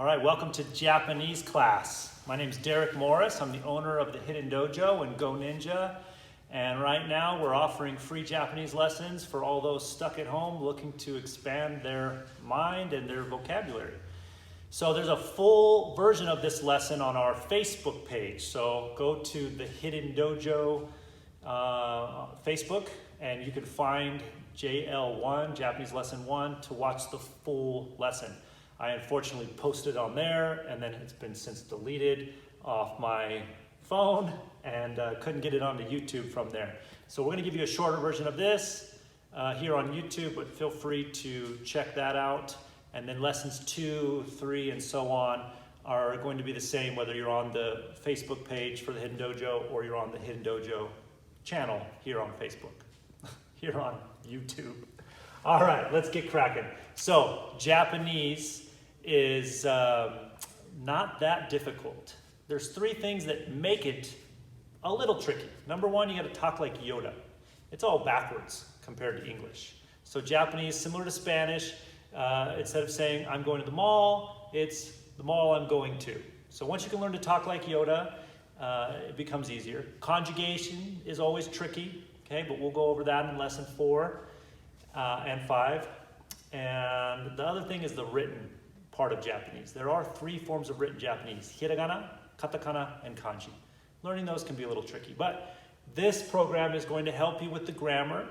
All right, welcome to Japanese class. My name's Derek Morris. I'm the owner of the Hidden Dojo and Go Ninja. And right now we're offering free Japanese lessons for all those stuck at home looking to expand their mind and their vocabulary. So there's a full version of this lesson on our Facebook page. So go to the Hidden Dojo Facebook and you can find JL1, Japanese Lesson 1, to watch the full lesson. I unfortunately posted on there and then it's been since deleted off my phone and couldn't get it onto YouTube from there. So we're going to give you a shorter version of this here on YouTube, but feel free to check that out. And then lessons 2, 3, and so on are going to be the same whether you're on the Facebook page for the Hidden Dojo or you're on the Hidden Dojo channel here on Facebook, here on YouTube. All right, let's get cracking. So Japanese is not that difficult. There's 3 things that make it a little tricky. Number 1, you got to talk like Yoda. It's all backwards compared to English. So Japanese, similar to Spanish, instead of saying I'm going to the mall, it's the mall I'm going to. So once you can learn to talk like Yoda, it becomes easier. Conjugation is always tricky, okay, but we'll go over that in lesson 4 and 5. And the other thing is the written part of Japanese. There are 3 forms of written Japanese: hiragana, katakana, and kanji. Learning those can be a little tricky, but this program is going to help you with the grammar.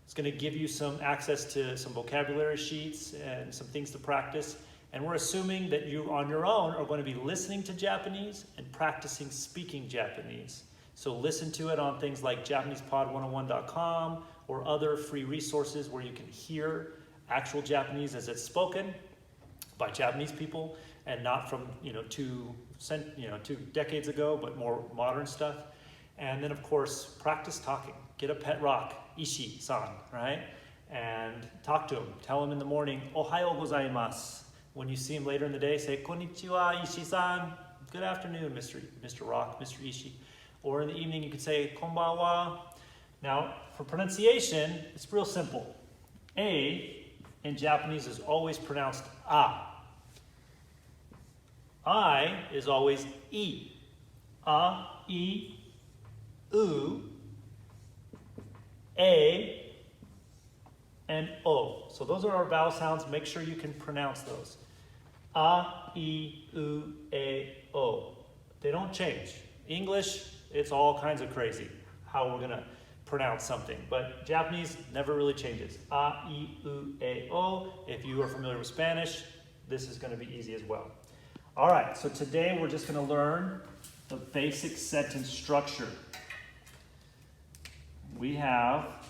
It's going to give you some access to some vocabulary sheets and some things to practice. And we're assuming that you on your own are going to be listening to Japanese and practicing speaking Japanese. So listen to it on things like JapanesePod101.com or other free resources where you can hear actual Japanese as it's spoken by Japanese people and not from 2 decades ago, but more modern stuff. And then of course practice talking. Get a pet rock, Ishi-san, right? And talk to him. Tell him in the morning, "Ohayo gozaimasu." When you see him later in the day, say, "Konnichiwa, Ishi-san." Good afternoon, Mr. Rock, Mr. Ishi. Or in the evening, you could say, "Konbanwa." Now, for pronunciation, it's real simple. A in Japanese is always pronounced A. I is always E. A, E, U, A, and O. So those are our vowel sounds. Make sure you can pronounce those. A, E, U, A, O. They don't change. English, it's all kinds of crazy how we're going to pronounce something. But Japanese never really changes. A, E, U, A, O. If you are familiar with Spanish, this is going to be easy as well. All right, so today we're just going to learn the basic sentence structure. We have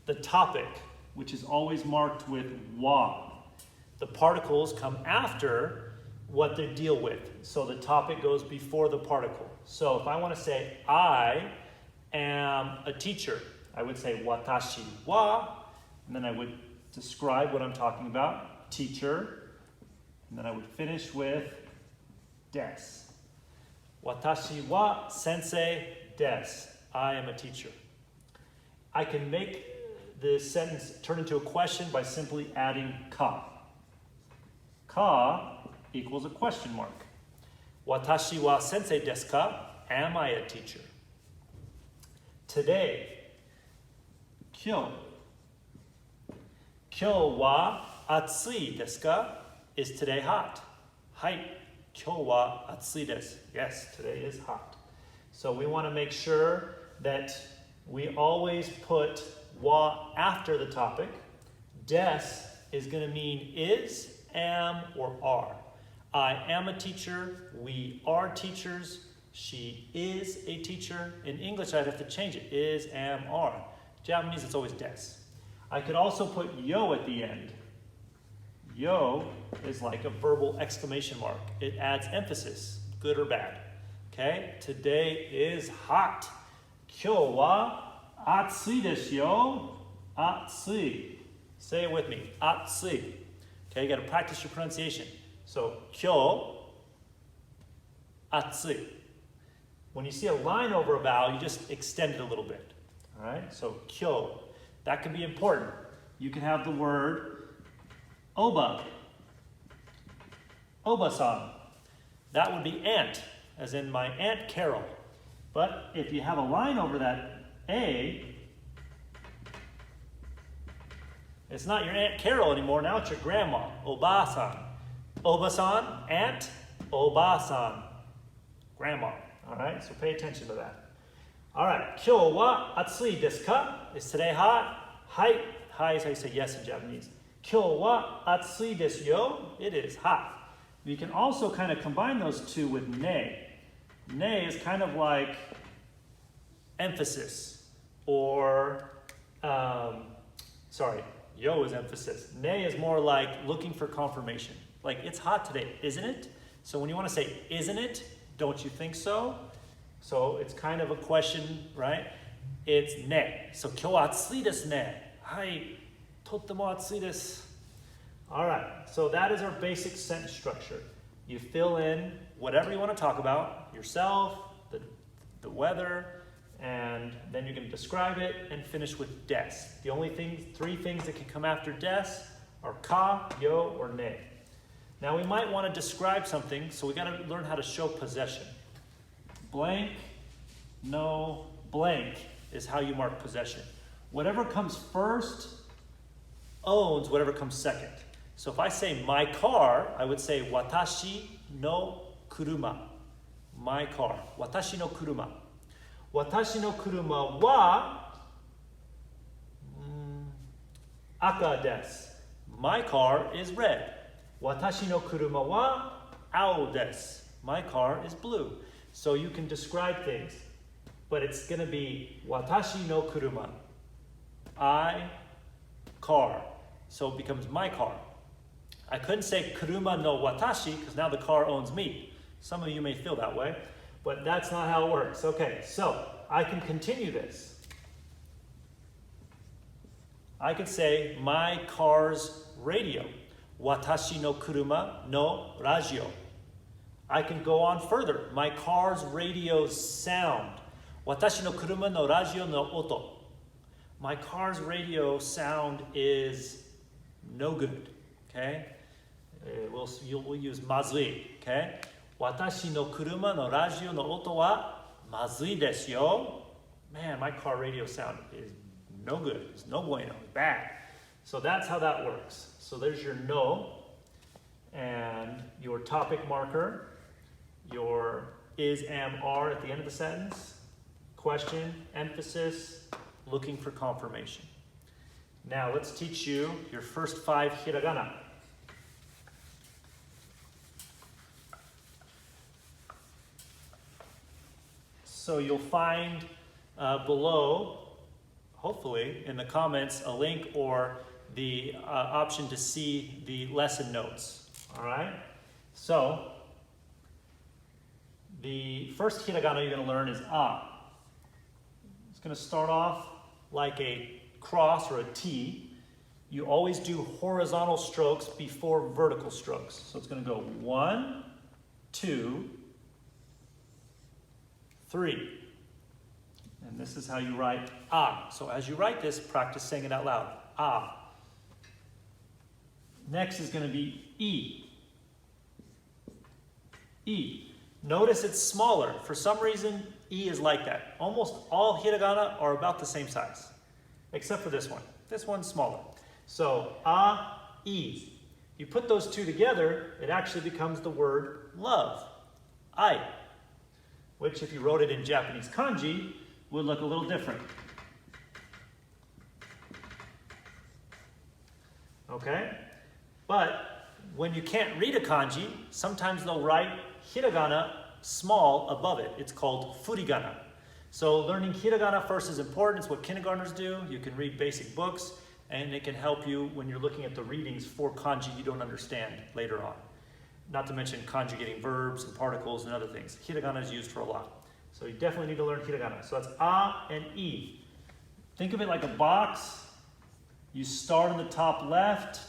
the topic, which is always marked with wa. The particles come after what they deal with. So the topic goes before the particle. So if I want to say, I am a teacher, I would say watashi wa, and then I would describe what I'm talking about, teacher, and then I would finish with des. Watashi wa sensei des. I am a teacher. I can make the sentence turn into a question by simply adding ka. Ka equals a question mark. Watashi wa sensei desu ka? Am I a teacher? Today. Kyo. Kyo wa atsui desu ka? Is today hot? Hai. Kyo wa atsui desu. Yes, today is hot. So we want to make sure that we always put wa after the topic. Des is going to mean is, am, or are. I am a teacher. We are teachers. She is a teacher. In English, I'd have to change it. Is, am, are. Japanese, it's always des. I could also put yo at the end. Yo is like a verbal exclamation mark. It adds emphasis, good or bad. Okay? Today is hot. Kyo wa atsui desu yo. Atsui. Say it with me. Atsui. Okay, you got to practice your pronunciation. So, kyo, atsui. When you see a line over a vowel, you just extend it a little bit. All right? So, kyo. That can be important. You can have the word oba. Obasan. That would be aunt, as in my Aunt Carol. But if you have a line over that A, it's not your Aunt Carol anymore, now it's your grandma, Obasan. Obasan, aunt, Obasan, grandma. All right, so pay attention to that. All right, kyou wa atsui desu ka? Is today hot? Hai. Hai is how you say yes in Japanese. Kyou wa atsui desu yo? It is hot. You can also kind of combine those two with ne. Ne is kind of like emphasis, or, yo is emphasis. Ne is more like looking for confirmation. Like, it's hot today, isn't it? So when you want to say, isn't it? Don't you think so? So it's kind of a question, right? It's ne. So, 今日暑いですね. Hai, とっても暑いです. All right, so that is our basic sentence structure. You fill in whatever you want to talk about, yourself, the weather, and then you're going to describe it and finish with des. The only three things that can come after des are ka, yo, or ne. Now we might want to describe something, so we got to learn how to show possession. Blank, no, blank is how you mark possession. Whatever comes first owns whatever comes second. So if I say my car, I would say watashi no kuruma. My car. Watashi no kuruma. Watashi no kuruma wa aka desu. My car is red. Watashi no kuruma wa ao desu. My car is blue. So you can describe things, but it's going to be watashi no kuruma. I, car. So it becomes my car. I couldn't say kuruma no watashi because now the car owns me. Some of you may feel that way, but that's not how it works. Okay, so I can continue this. I could say my car's radio. Watashi no kuruma no radio. I can go on further. My car's radio's sound. Watashi no kuruma no radio no oto. My car's radio sound is no good. Okay? We'll use mazui. Okay? Watashi no kuruma no radio no oto wa mazui desu yo. Man, my car radio sound is no good. It's no bueno. It's bad. So that's how that works. So there's your no, and your topic marker, your is, am, are at the end of the sentence, question, emphasis, looking for confirmation. Now let's teach you your first 5 hiragana. So you'll find below, hopefully, in the comments, a link or the option to see the lesson notes. All right? So, the first hiragana you're going to learn is a. It's going to start off like a cross or a T. You always do horizontal strokes before vertical strokes. So it's going to go 1, 2, 3. And this is how you write a. So as you write this, practice saying it out loud. A. Next is going to be E. E. Notice it's smaller. For some reason, E is like that. Almost all hiragana are about the same size, except for this one. This one's smaller. So, a, E. You put those two together, it actually becomes the word love. Ai. Which, if you wrote it in Japanese kanji, would look a little different. Okay? But when you can't read a kanji, sometimes they'll write hiragana small above it. It's called furigana. So learning hiragana first is important. It's what kindergartners do. You can read basic books, and it can help you when you're looking at the readings for kanji you don't understand later on. Not to mention conjugating verbs and particles and other things. Hiragana is used for a lot. So you definitely need to learn hiragana. So that's a and e. Think of it like a box. You start on the top left,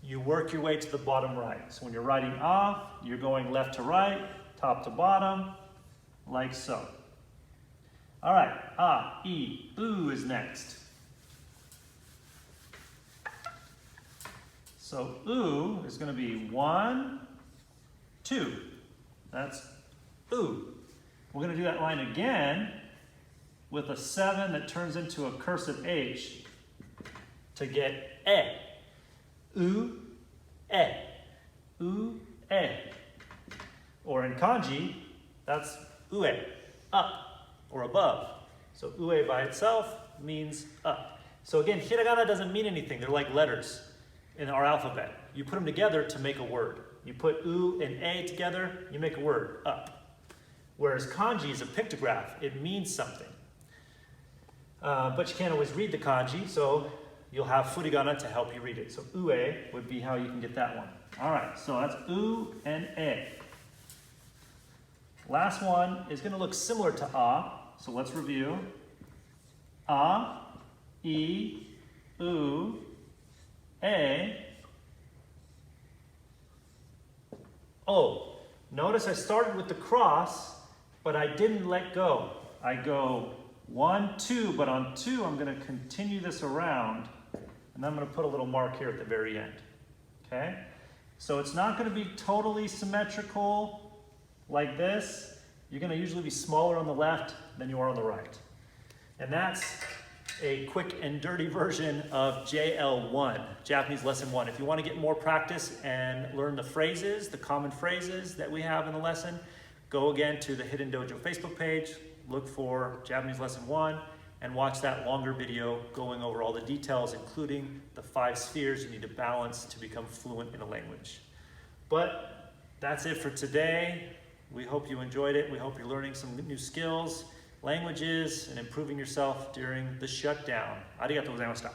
you work your way to the bottom right. So when you're writing a, you're going left to right, top to bottom, like so. All right, a, e, u is next. So u is going to be 1, 2. That's U. We're going to do that line again with a 7 that turns into a cursive H to get E. U, E. U, E. Or in kanji, that's ue, up or above. So ue by itself means up. So again, hiragana doesn't mean anything. They're like letters in our alphabet. You put them together to make a word. You put u and a together, you make a word, up. Whereas kanji is a pictograph. It means something. But you can't always read the kanji, so you'll have furigana to help you read it. So ue would be how you can get that one. All right, so that's u and e. Last one is going to look similar to a, so let's review. A, e, u, e, o. Notice I started with the cross, but I didn't let go. I go 1, 2, but on 2 I'm going to continue this around, and I'm going to put a little mark here at the very end. Okay? So it's not going to be totally symmetrical like this. You're going to usually be smaller on the left than you are on the right. And that's a quick and dirty version of JL1, Japanese Lesson 1. If you want to get more practice and learn the phrases, the common phrases that we have in the lesson, go again to the Hidden Dojo Facebook page, look for Japanese Lesson 1, and watch that longer video going over all the details, including the 5 spheres you need to balance to become fluent in a language. But that's it for today. We hope you enjoyed it. We hope you're learning some new skills, languages, and improving yourself during the shutdown. Arigatou gozaimashita.